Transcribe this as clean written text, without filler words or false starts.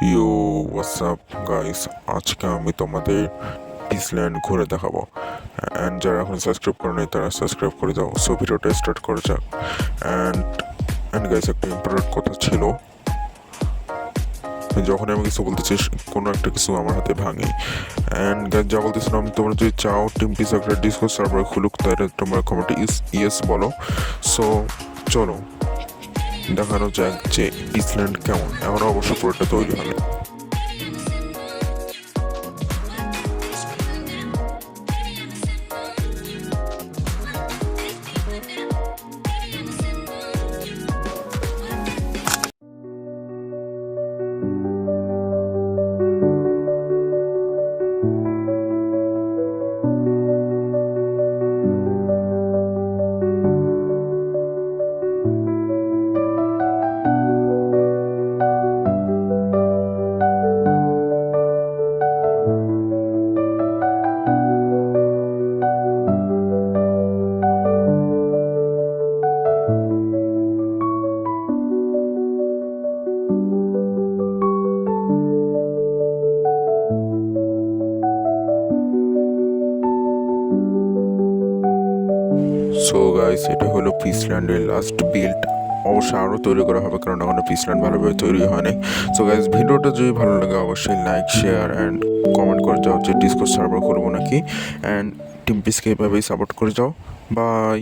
ইয়ো WhatsApp guys, আজকে আমি তোমাদের পিসল্যান্ড ঘুরে দেখাবো। অ্যান্ড যারা এখন সাবস্ক্রাইব করে নেই তারা সাবস্ক্রাইব করে দাও। সো ভিডিওটা স্টার্ট করা যাক। অ্যান্ড গাইস, একটা ইম্পর্টেন্ট কথা ছিল, যখন আমি কিছু বলতেছি কোনো একটা কিছু আমার হাতে ভাঙে। অ্যান্ড গাইস, যা বলতেছিলাম, তোমরা যদি চাও টিম পিস একটা ডিসকর্ড সার্ভার খুলুক, তাহলে তোমার কমেন্টে ইয়েস বলো। সো চলো দেখানো যাক যে পিসল্যান্ড কেমন। এখন অবশ্য পুরোটা তৈরি হবে। সো গাইস, এটা হলো পিসল্যান্ডের লাস্ট বিল্ড। অবশ্যই আরও তৈরি করা হবে, কারণ এখনও পিসল্যান্ড ভালোভাবে তৈরি হয়নি। সো গাইস, ভিডিওটা যদি ভালো লাগে অবশ্যই লাইক, শেয়ার অ্যান্ড কমেন্ট করে যাও যে ডিসকর্ড সার্ভার করবো নাকি। অ্যান্ড টিম পিসকে এভাবেই সাপোর্ট করে যাও। বাই।